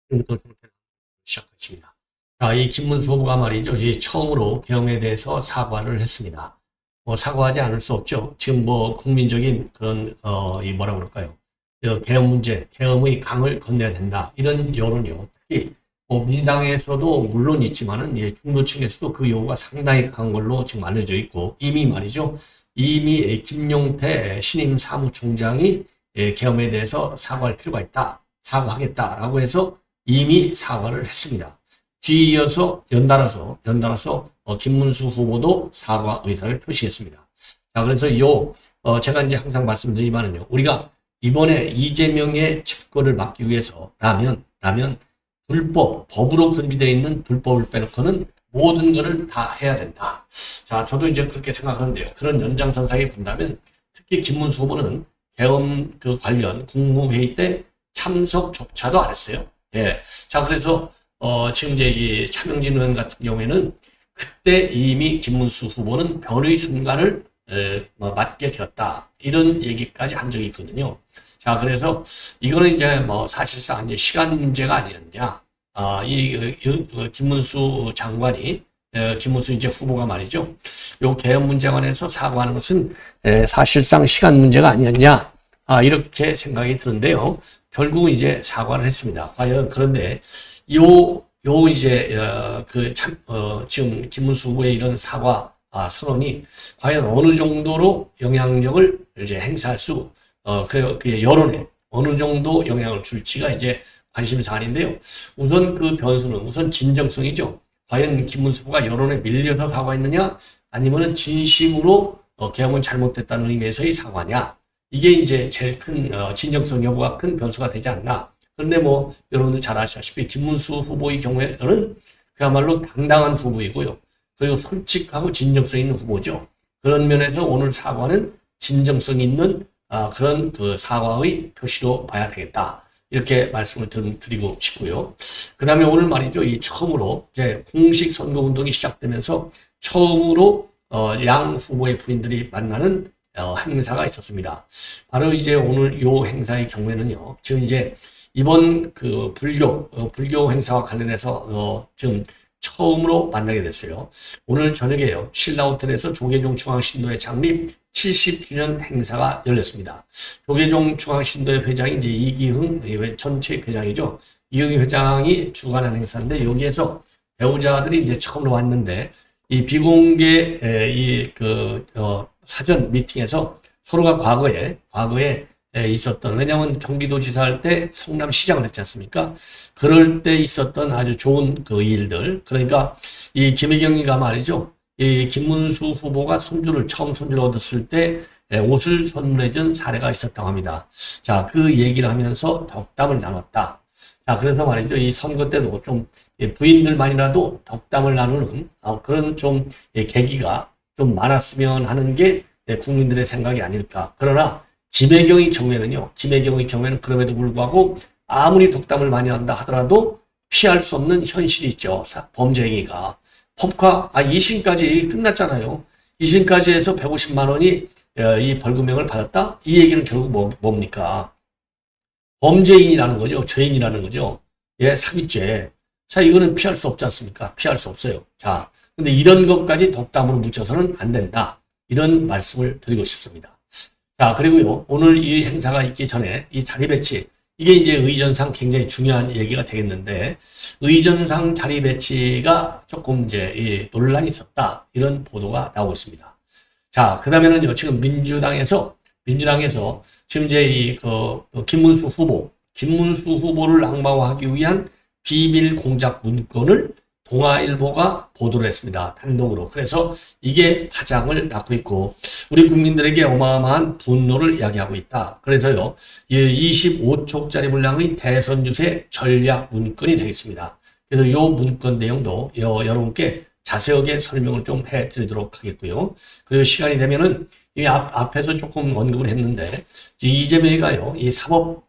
지금부터 시작하십니다. 자, 이 김문수 후보가 말이죠. 이 처음으로 계엄에 대해서 사과를 했습니다. 사과하지 않을 수 없죠. 지금 국민적인 그런, 이 뭐라 그럴까요? 계엄 문제, 계엄의 강을 건너야 된다. 이런 여론이요. 특히, 민주당에서도 물론 있지만은, 예, 중도층에서도 그 요구가 상당히 강한 걸로 지금 알려져 있고, 이미 말이죠. 이미 김용태 신임 사무총장이 계엄에 대해서 사과할 필요가 있다. 사과하겠다라고 해서 이미 사과를 했습니다. 뒤이어서 연달아서 김문수 후보도 사과 의사를 표시했습니다. 자, 그래서 제가 이제 항상 말씀드리지만은요, 우리가 이번에 이재명의 집권을 막기 위해서라면 법으로 금지되어 있는 불법을 빼놓고는 모든 것을 다 해야 된다. 자, 저도 이제 그렇게 생각하는데요. 그런 연장선상에 본다면 특히 김문수 후보는 계엄 관련 국무회의 때 참석조차도 안 했어요. 예. 자, 그래서, 지금 이제 이 차명진 의원 같은 경우에는 그때 이미 김문수 후보는 변의 순간을, 맞게 되었다. 이런 얘기까지 한 적이 있거든요. 자, 그래서 이거는 이제 사실상 이제 시간 문제가 아니었냐. 김문수 장관이, 김문수 이제 후보가 말이죠. 요 계엄 문제에 관해서 사과하는 것은, 사실상 시간 문제가 아니었냐. 이렇게 생각이 드는데요. 결국은 이제 사과를 했습니다. 과연 그런데 이제 지금 김문수 후보의 이런 사과 선언이 과연 어느 정도로 영향력을 이제 행사할 그 여론에 어느 정도 영향을 줄지가 이제 관심 사안인데요. 우선 그 변수는 우선 진정성이죠. 과연 김문수 후보가 여론에 밀려서 사과했느냐, 아니면은 진심으로 계엄은 잘못됐다는 의미에서의 사과냐. 이게 이제 제일 큰, 진정성 여부가 큰 변수가 되지 않나. 그런데 여러분들 잘 아시다시피, 김문수 후보의 경우에는 그야말로 당당한 후보이고요. 그리고 솔직하고 진정성 있는 후보죠. 그런 면에서 오늘 사과는 진정성 있는, 그런 그 사과의 표시로 봐야 되겠다. 이렇게 말씀을 드리고 싶고요. 그 다음에 오늘 말이죠. 이 처음으로 이제 공식 선거 운동이 시작되면서 처음으로, 양 후보의 부인들이 만나는 행사가 있었습니다. 바로 이제 오늘 요 행사의 경우에는요, 지금 이제 이번 그 불교 행사와 관련해서, 지금 처음으로 만나게 됐어요. 오늘 저녁에요, 신라호텔에서 조계종 중앙신도회 창립 70주년 행사가 열렸습니다. 조계종 중앙신도회 회장이 이제 이기흥 전체 회장이죠. 이기흥 회장이 주관한 행사인데, 여기에서 배우자들이 이제 처음으로 왔는데, 이 비공개, 사전 미팅에서 서로가 과거에 있었던, 왜냐하면 경기도지사 할 때 성남시장을 했지 않습니까? 그럴 때 있었던 아주 좋은 그 일들, 그러니까 이 김혜경이가 말이죠, 이 김문수 후보가 처음 손주를 얻었을 때 옷을 선물해준 사례가 있었다고 합니다. 자, 그 얘기를 하면서 덕담을 나눴다. 자, 그래서 말이죠, 이 선거 때도 좀 부인들만이라도 덕담을 나누는 그런 좀 계기가 좀 많았으면 하는 게 국민들의 생각이 아닐까. 그러나 김혜경의 경우에는 그럼에도 불구하고 아무리 덕담을 많이 한다 하더라도 피할 수 없는 현실이 있죠. 범죄 행위가. 법과 2심까지 끝났잖아요. 2심까지 해서 150만 원이 이 벌금형을 받았다? 이 얘기는 결국 뭡니까? 범죄인이라는 거죠. 죄인이라는 거죠. 예, 사기죄. 자, 이거는 피할 수 없지 않습니까? 피할 수 없어요. 자, 근데 이런 것까지 덕담으로 묻혀서는 안 된다. 이런 말씀을 드리고 싶습니다. 자, 그리고요, 오늘 이 행사가 있기 전에 이 자리 배치, 이게 이제 의전상 굉장히 중요한 얘기가 되겠는데, 의전상 자리 배치가 조금 이제 논란이 있었다. 이런 보도가 나오고 있습니다. 자, 그 다음에는요, 지금 민주당에서 지금 이제 김문수 후보를 악마화하기 위한 비밀 공작 문건을 동아일보가 보도를 했습니다. 단독으로. 그래서 이게 파장을 낳고 있고 우리 국민들에게 어마어마한 분노를 야기하고 있다. 그래서요, 25촉짜리 분량의 대선 유세 전략 문건이 되겠습니다. 그래서 이 문건 내용도 여러분께 자세하게 설명을 좀 해드리도록 하겠고요. 그리고 시간이 되면은 이 앞에서 조금 언급을 했는데 이재명이가요, 이 사법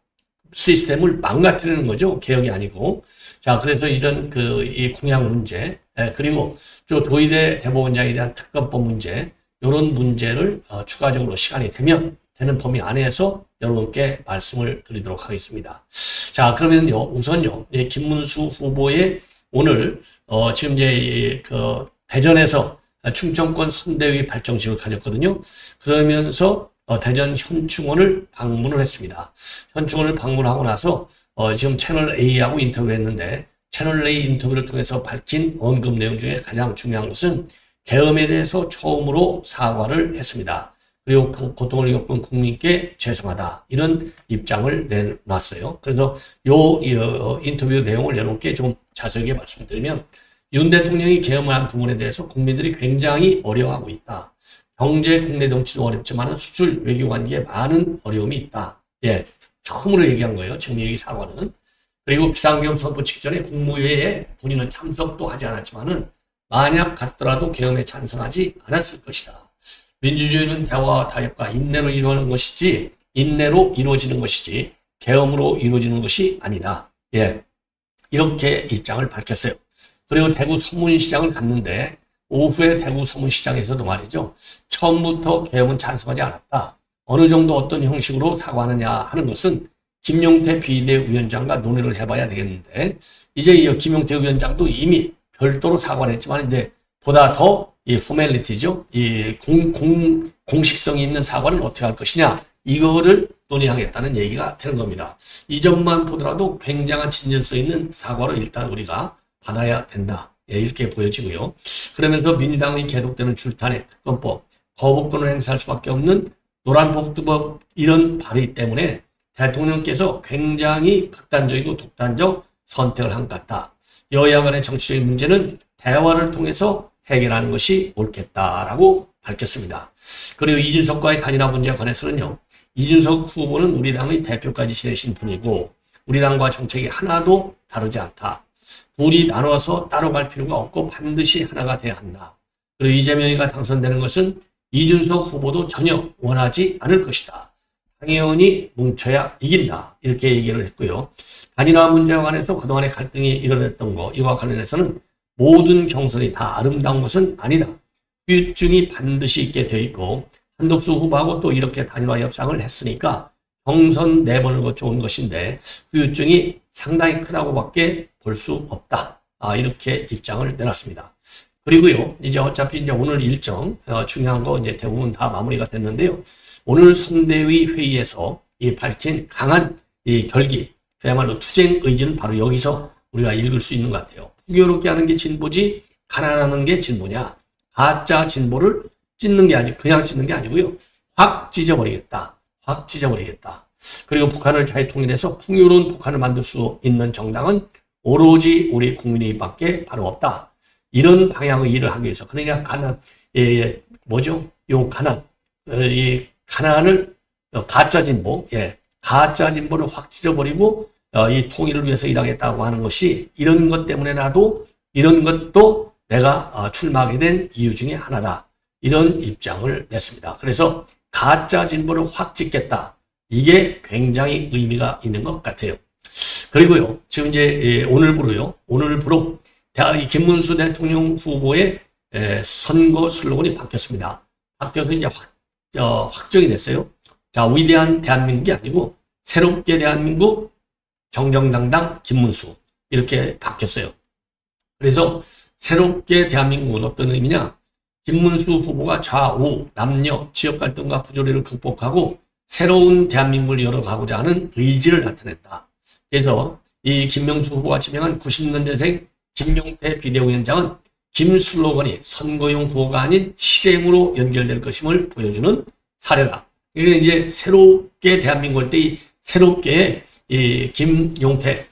시스템을 망가뜨리는 거죠. 개혁이 아니고. 자, 그래서 이런 이 공약 문제, 그리고 조희대 대법원장에 대한 특검법 문제, 이런 문제를 추가적으로 시간이 되면 되는 범위 안에서 여러분께 말씀을 드리도록 하겠습니다. 자, 그러면요, 우선요, 김문수 후보의 오늘, 지금 이제 그 대전에서 충청권 선대위 발정식을 가졌거든요. 그러면서 대전 현충원을 방문을 했습니다. 현충원을 방문하고 나서 지금 채널 A하고 인터뷰를 했는데 채널 A 인터뷰를 통해서 밝힌 언급 내용 중에 가장 중요한 것은 계엄에 대해서 처음으로 사과를 했습니다. 그리고 고통을 겪은 국민께 죄송하다 이런 입장을 내놨어요. 그래서 인터뷰 내용을 여러분께 좀 자세하게 말씀드리면 윤 대통령이 계엄을 한 부분에 대해서 국민들이 굉장히 어려워하고 있다. 경제, 국내 정치도 어렵지만 수출, 외교 관계에 많은 어려움이 있다. 예, 처음으로 얘기한 거예요. 지금 여기 사과는. 그리고 비상계엄 선포 직전에 국무회의에 본인은 참석도 하지 않았지만은 만약 갔더라도 계엄에 찬성하지 않았을 것이다. 민주주의는 대화와 타협과 인내로 이루어지는 것이지 계엄으로 이루어지는 것이 아니다. 예, 이렇게 입장을 밝혔어요. 그리고 대구 서문시장을 갔는데 오후에 대구 서문시장에서도 말이죠. 처음부터 계엄은 찬성하지 않았다. 어느 정도 어떤 형식으로 사과하느냐 하는 것은 김용태 비대위원장과 논의를 해봐야 되겠는데 이제 이 김용태 위원장도 이미 별도로 사과를 했지만 이제 보다 더 이 포멀리티죠. 이 공식성이 있는 사과를 어떻게 할 것이냐 이거를 논의하겠다는 얘기가 되는 겁니다. 이 점만 보더라도 굉장한 진정성 있는 사과를 일단 우리가 받아야 된다. 예, 이렇게 보여지고요. 그러면서 민주당의 계속되는 줄타기 특검법, 거부권을 행사할 수밖에 없는 노란법법 이런 발의 때문에 대통령께서 굉장히 극단적이고 독단적 선택을 한 것 같다. 여야 간의 정치적인 문제는 대화를 통해서 해결하는 것이 옳겠다라고 밝혔습니다. 그리고 이준석과의 단일화 문제에 관해서는요. 이준석 후보는 우리 당의 대표까지 지내신 분이고 우리 당과 정책이 하나도 다르지 않다. 둘이 나눠서 따로 갈 필요가 없고 반드시 하나가 돼야 한다. 그리고 이재명이가 당선되는 것은 이준석 후보도 전혀 원하지 않을 것이다. 당연히 뭉쳐야 이긴다. 이렇게 얘기를 했고요. 단일화 문제와 관해서 그동안의 갈등이 일어났던 거 이와 관련해서는 모든 경선이 다 아름다운 것은 아니다. 후유증이 반드시 있게 되어 있고 한덕수 후보하고 또 이렇게 단일화 협상을 했으니까 경선 4번을 거쳐온 것인데 후유증이 상당히 크다고밖에 볼 수 없다. 이렇게 입장을 내놨습니다. 그리고요, 이제 어차피 이제 오늘 일정 중요한 거 이제 대부분 다 마무리가 됐는데요. 오늘 선대위 회의에서 이 밝힌 강한 이 결기, 그야말로 투쟁 의지는 바로 여기서 우리가 읽을 수 있는 것 같아요. 풍요롭게 하는 게 진보지 가난하는 게 진보냐? 가짜 진보를 찢는 게 그냥 찢는 게 아니고요. 확 찢어버리겠다. 확 찢어버리겠다. 그리고 북한을 자유통일해서 풍요로운 북한을 만들 수 있는 정당은 오로지 우리 국민의힘밖에 바로 없다. 이런 방향의 일을 하기 위해서 그러니까 이 가난을 가짜 진보, 가짜 진보를 확 찢어버리고 이 통일을 위해서 일하겠다고 하는 것이 이런 것 때문에라도 이런 것도 내가 출마하게 된 이유 중에 하나다. 이런 입장을 냈습니다. 그래서 가짜 진보를 확 찢겠다. 이게 굉장히 의미가 있는 것 같아요. 그리고요, 지금 이제 오늘부로 김문수 대통령 후보의 선거 슬로건이 바뀌었습니다. 바뀌어서 이제 확정이 됐어요. 자, 위대한 대한민국이 아니고 새롭게 대한민국 정정당당 김문수 이렇게 바뀌었어요. 그래서 새롭게 대한민국은 어떤 의미냐? 김문수 후보가 좌우 남녀 지역 갈등과 부조리를 극복하고 새로운 대한민국을 열어가고자 하는 의지를 나타냈다. 그래서 이 김명수 후보가 지명한 90년대생 김용태 비대위원장은 김 슬로건이 선거용 구호가 아닌 실행으로 연결될 것임을 보여주는 사례다. 이게 이제 새롭게 대한민국을 때 이 새롭게 이 김용태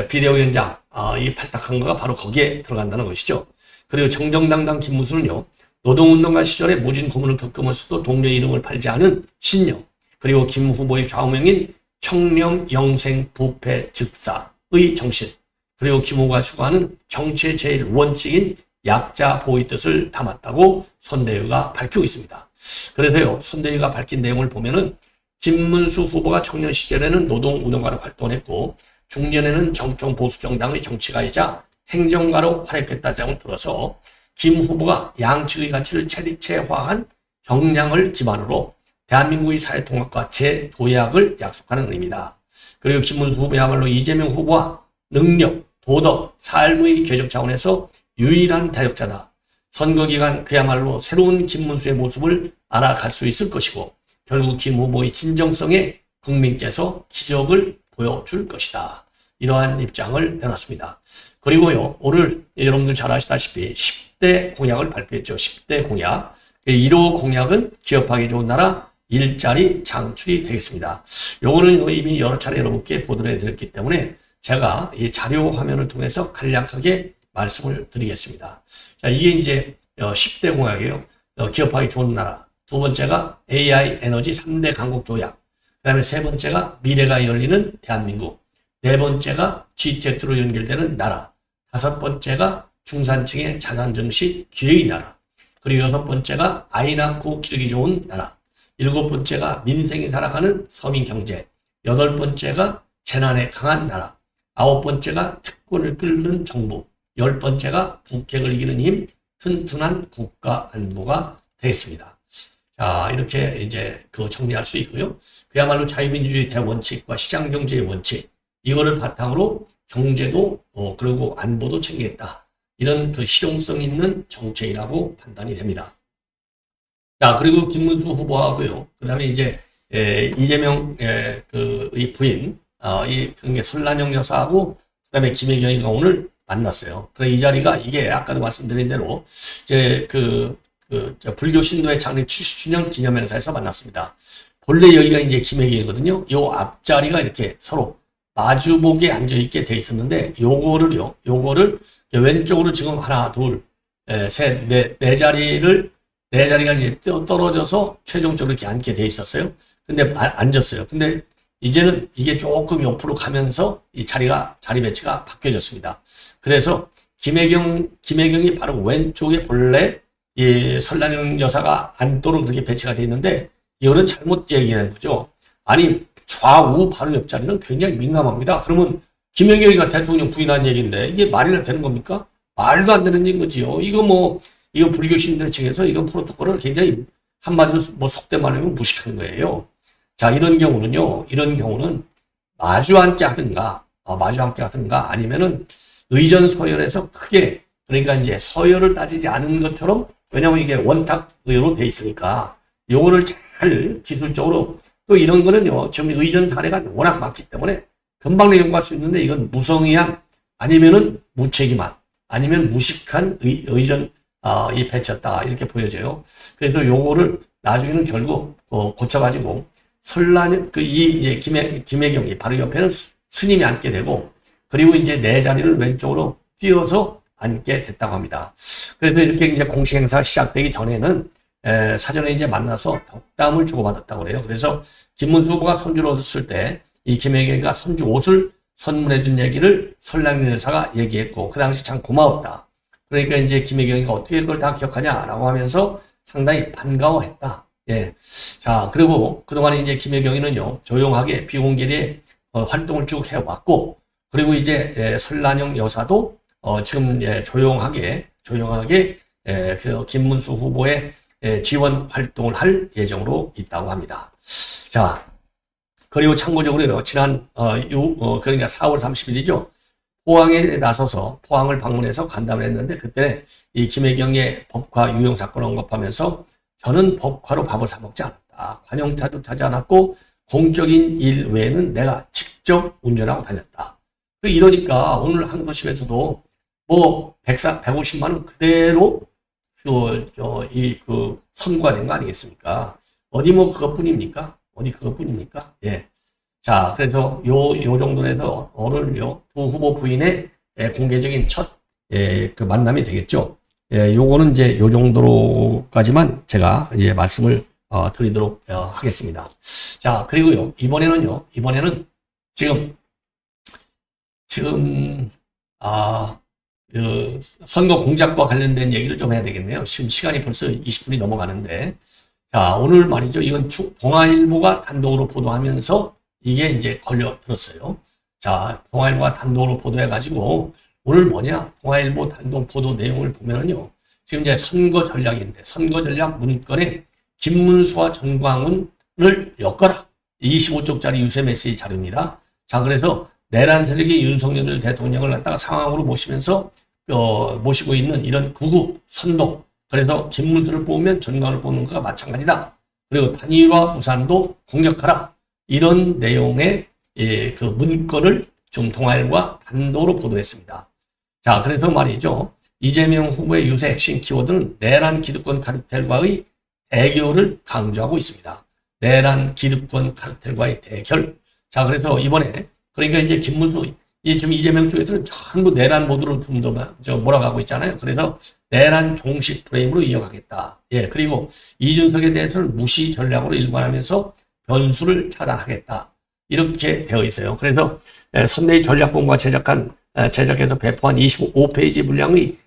비대위원장 이 발탁한 거가 바로 거기에 들어간다는 것이죠. 그리고 정정당당 김문수는요. 노동운동가 시절에 모진 고문을 겪으면서도 동료의 이름을 팔지 않은 신녀, 그리고 김 후보의 좌우명인 청렴 영생 부패 즉사의 정신, 그리고 김 후보가 추구하는 정치의 제일 원칙인 약자 보호의 뜻을 담았다고 선대위가 밝히고 있습니다. 그래서요, 선대위가 밝힌 내용을 보면은 김문수 후보가 청년 시절에는 노동운동가로 활동했고 중년에는 정청 보수정당의 정치가이자 행정가로 활약했다는 점을 들어서 김 후보가 양측의 가치를 체화한 역량을 기반으로 대한민국의 사회 통합과 재도약을 약속하는 의미다. 그리고 김문수 후보야말로 이재명 후보와 능력, 도덕, 삶의 궤적 차원에서 유일한 대역자다. 선거 기간 그야말로 새로운 김문수의 모습을 알아갈 수 있을 것이고 결국 김 후보의 진정성에 국민께서 기적을 보여줄 것이다. 이러한 입장을 내놨습니다. 그리고요, 오늘 여러분들 잘 아시다시피 10대 공약을 발표했죠. 10대 공약. 1호 공약은 기업하기 좋은 나라, 일자리 창출이 되겠습니다. 요거는 이미 여러 차례 여러분께 보도를 해드렸기 때문에 제가 이 자료 화면을 통해서 간략하게 말씀을 드리겠습니다. 자, 이게 이제 10대 공약이에요. 기업하기 좋은 나라. 두 번째가 AI 에너지 3대 강국 도약. 그 다음에 세 번째가 미래가 열리는 대한민국. 네 번째가 GTX로 연결되는 나라. 다섯 번째가 중산층의 자산 증시 기회의 나라. 그리고 여섯 번째가 아이 낳고 키우기 좋은 나라. 일곱 번째가 민생이 살아가는 서민 경제. 여덟 번째가 재난에 강한 나라. 아홉 번째가 특권을 끌는 정부. 열 번째가 북핵을 이기는 힘, 튼튼한 국가 안보가 되겠습니다. 자, 이렇게 이제 정리할 수 있고요. 그야말로 자유민주주의 대원칙과 시장경제의 원칙, 이거를 바탕으로 경제도 그리고 안보도 챙기겠다. 이런 실용성 있는 정책이라고 판단이 됩니다. 자, 그리고 김문수 후보하고요. 그 다음에 이제 이재명 이 부인, 이 설란영 여사하고 그 다음에 김혜경이가 오늘 만났어요. 그래서 이 자리가 이게 아까도 말씀드린 대로 이제 불교 신도의 창립 70주년 기념행사에서 만났습니다. 본래 여기가 이제 김혜경이거든요. 요 앞자리가 이렇게 서로 마주보게 앉아있게 돼 있었는데, 요거를 왼쪽으로 지금 하나, 둘, 셋, 네 자리가 이제 떨어져서 최종적으로 이렇게 앉게 돼 있었어요. 근데 앉았어요. 근데 이제는 이게 조금 옆으로 가면서 이 자리 배치가 바뀌어졌습니다. 그래서 김혜경이 바로 왼쪽에 본래 이 설란영 여사가 앉도록 그렇게 배치가 돼 있는데, 이거는 잘못 얘기하는 거죠. 아니, 좌우 바로 옆자리는 굉장히 민감합니다. 그러면 김혜경이가 대통령 부인한 얘기인데 이게 말이나 되는 겁니까? 말도 안 되는 얘기지요. 이거 불교 신들 측에서 이건 프로토콜을 굉장히 한마디로 속된 말로 하면 무식한 거예요. 자, 이런 경우는 마주 앉게 하든가 아니면은 의전 서열에서 크게, 그러니까 이제 서열을 따지지 않은 것처럼, 왜냐면 이게 원탁 의로 돼 있으니까 요거를 잘 기술적으로, 또 이런 거는요, 지금 의전 사례가 워낙 많기 때문에 금방 연구할 수 있는데, 이건 무성의한, 아니면은 무책임한, 아니면 무식한 의전, 이 배쳤다. 이렇게 보여져요. 그래서 요거를 나중에는 결국, 고쳐가지고, 이제 김혜경이 바로 옆에는 스님이 앉게 되고, 그리고 이제 네 자리를 왼쪽으로 띄어서 앉게 됐다고 합니다. 그래서 이렇게 이제 공식 행사 시작되기 전에는 사전에 이제 만나서 덕담을 주고받았다고 그래요. 그래서 김문수 후보가 손주를 얻었을 때 이 김혜경이가 손주 옷을 선물해 준 얘기를 설랑영 여사가 얘기했고, 그 당시 참 고마웠다. 그러니까 이제 김혜경이가 어떻게 그걸 다 기억하냐라고 하면서 상당히 반가워했다. 예. 자, 그리고 그동안에 이제 김혜경이는요, 조용하게 비공개의 활동을 쭉 해왔고, 그리고 이제 설란영 여사도 지금 조용하게 김문수 후보의 지원 활동을 할 예정으로 있다고 합니다. 자, 그리고 참고적으로요, 지난 그러니까 4월 30일이죠. 포항에 나서서 포항을 방문해서 간담을 했는데, 그때 이 김혜경의 법화 유용 사건을 언급하면서 저는 법화로 밥을 사 먹지 않았다. 관용차도 타지 않았고 공적인 일 외에는 내가 직접 운전하고 다녔다. 이러니까 오늘 한국도심에서도 150만 원 그대로 선고가 된 거 아니겠습니까? 어디 그것뿐입니까? 예. 자, 그래서 요 정도로 해서 오늘요, 두 후보 부인의 공개적인 첫, 만남이 되겠죠. 예, 요거는 이제 요 정도로까지만 제가 이제 말씀을, 드리도록 하겠습니다. 자, 그리고요, 이번에는 지금, 선거 공작과 관련된 얘기를 좀 해야 되겠네요. 지금 시간이 벌써 20분이 넘어가는데. 자, 오늘 말이죠. 이건 동아일보가 단독으로 보도하면서 이게 이제 걸려들었어요. 자, 동아일보가 단독으로 보도해가지고 오늘 동아일보 단독 보도 내용을 보면은요. 지금 이제 선거 전략인데, 선거 전략 문건에 김문수와 전광훈 엮어라. 25쪽짜리 유세 메시지 자료입니다. 자, 그래서 내란 세력이 윤석열 대통령을 갖다가 상황으로 모시면서 모시고 있는 이런 구구 선동. 그래서 김문수를 뽑으면 전광을 뽑는 것과 마찬가지다. 그리고 단일화 부산도 공격하라. 이런 내용의 그 문건을 좀 동아일보가 단독으로 보도했습니다. 자, 그래서 말이죠. 이재명 후보의 유세 핵심 키워드는 내란 기득권 카르텔과의 대결을 강조하고 있습니다. 내란 기득권 카르텔과의 대결. 자, 그래서 이번에 그러니까 이제 김문수 지금 이재명 쪽에서는 전부 내란 모드로 좀 더 몰아가고 있잖아요. 그래서 내란 종식 프레임으로 이어가겠다. 예, 그리고 이준석에 대해서는 무시 전략으로 일관하면서 변수를 차단하겠다. 이렇게 되어 있어요. 그래서 선대위 전략본부가 제작해서 배포한 25페이지 분량의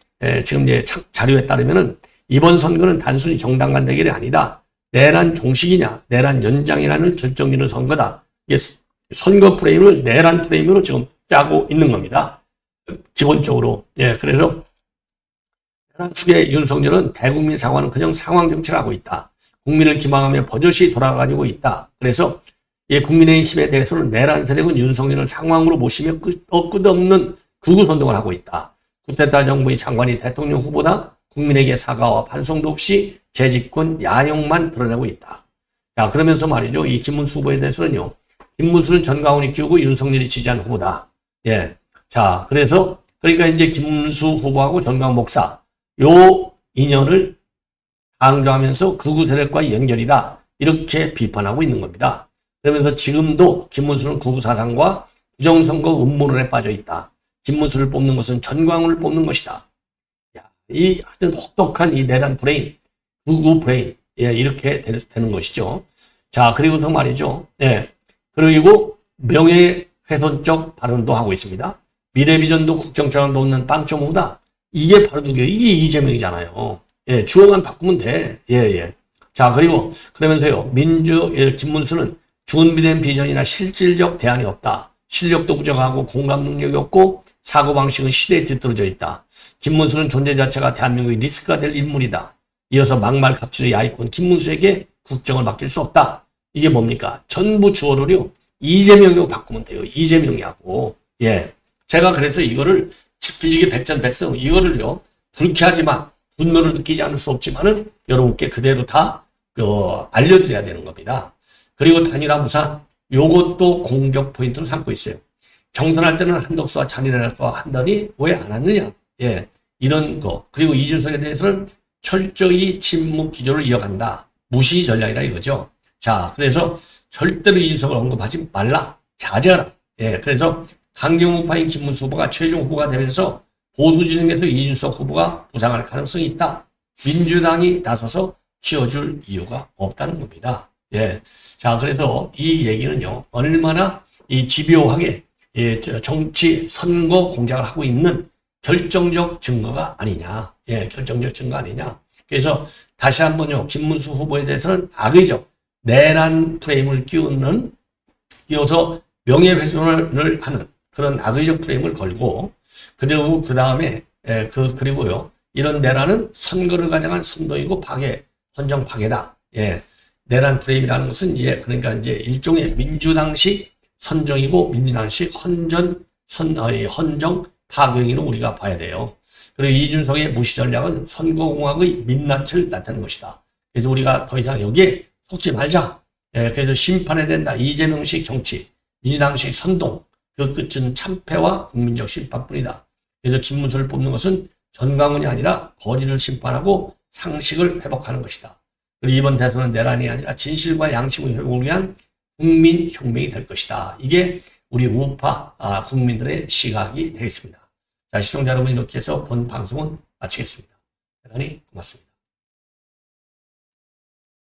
지금 이제 자료에 따르면은 이번 선거는 단순히 정당 간 대결이 아니다. 내란 종식이냐, 내란 연장이라는 결정지는 선거다. 이게 선거 프레임을 내란 프레임으로 지금 짜고 있는 겁니다. 기본적으로. 예, 그래서 내란 속의 윤석열은 대국민 사과는 그냥 상황 정치를 하고 있다. 국민을 기망하며 버젓이 돌아가지고 있다. 그래서 국민의힘에 대해서는 내란 세력은 윤석열을 상황으로 모시며 끝없는 극우 선동을 하고 있다. 쿠데타 정부의 장관이 대통령 후보다 국민에게 사과와 반성도 없이 재집권 야용만 드러내고 있다. 자, 그러면서 말이죠. 이 김문수 후보에 대해서는요. 김문수는 전광훈이 키우고 윤석열이 지지한 후보다. 예. 자, 그러니까 이제 김문수 후보하고 전광훈 목사, 요 인연을 강조하면서 극우 세력과의 연결이다. 이렇게 비판하고 있는 겁니다. 그러면서 지금도 김문수는 극우 사상과 부정선거 음모론에 빠져 있다. 김문수를 뽑는 것은 전광훈을 뽑는 것이다. 야, 이 하여튼 혹독한 이 내란 브레인, 극우 브레인, 예, 이렇게 되는 것이죠. 자, 그리고서 말이죠. 예, 그리고 명예훼손적 발언도 하고 있습니다. 미래비전도 국정전환도 없는 빵점후다. 이게 바로 누구예요? 이게 이재명이잖아요. 예, 주어만 바꾸면 돼. 예, 예. 자, 그리고 그러면서요. 김문수는 준비된 비전이나 실질적 대안이 없다. 실력도 부족하고 공감 능력이 없고 사고방식은 시대에 뒤떨어져 있다. 김문수는 존재 자체가 대한민국의 리스크가 될 인물이다. 이어서 막말 갑질의 야이콘 김문수에게 국정을 맡길 수 없다. 이게 뭡니까? 전부 주어를요. 이재명이라고 바꾸면 돼요. 이재명이하고. 예. 제가 그래서 이거를 비지기 백전백승 이거를요. 불쾌하지만 분노를 느끼지 않을 수 없지만은 여러분께 그대로 다 알려드려야 되는 겁니다. 그리고 단일화 부산 요것도 공격 포인트로 삼고 있어요. 경선할 때는 한덕수와 잔인할까 한다니 왜 안 왔느냐. 예, 이런 거. 그리고 이준석에 대해서는 철저히 침묵 기조를 이어간다. 무시 전략이라 이거죠. 자, 그래서 절대로 이준석을 언급하지 말라. 자제하라. 예, 그래서 강경우파인 김문수 후보가 최종 후보가 되면서 보수 진영에서 이준석 후보가 부상할 가능성이 있다. 민주당이 나서서 키워줄 이유가 없다는 겁니다. 예. 자, 그래서 이 얘기는요, 얼마나 이 집요하게 정치 선거 공작을 하고 있는 결정적 증거가 아니냐. 예, 결정적 증거 아니냐. 그래서 다시 한번요, 김문수 후보에 대해서는 악의적 내란 프레임을 끼워서 명예훼손을 하는 그런 악의적 프레임을 걸고, 그리고 그 다음에, 그리고요, 이런 내란은 선거를 가장한 선동이고 파괴, 헌정 파괴다. 예. 내란 프레임이라는 것은 그러니까 일종의 민주당식 선정이고 민주당식 헌정 파괴로 우리가 봐야 돼요. 그리고 이준석의 무시 전략은 선거공학의 민낯을 나타내는 것이다. 그래서 우리가 더 이상 여기에 속지 말자. 예, 그래서 심판해야 된다. 이재명식 정치, 민주당식 선동, 그 끝은 참패와 국민적 심판뿐이다. 그래서 김문수를 뽑는 것은 전광훈이 아니라 거짓을 심판하고 상식을 회복하는 것이다. 그리고 이번 대선은 내란이 아니라 진실과 양심의 회복을 위한 국민혁명이 될 것이다. 이게 우리 우파 국민들의 시각이 되겠습니다. 자, 시청자 여러분, 이렇게 해서 본 방송은 마치겠습니다. 대단히 고맙습니다.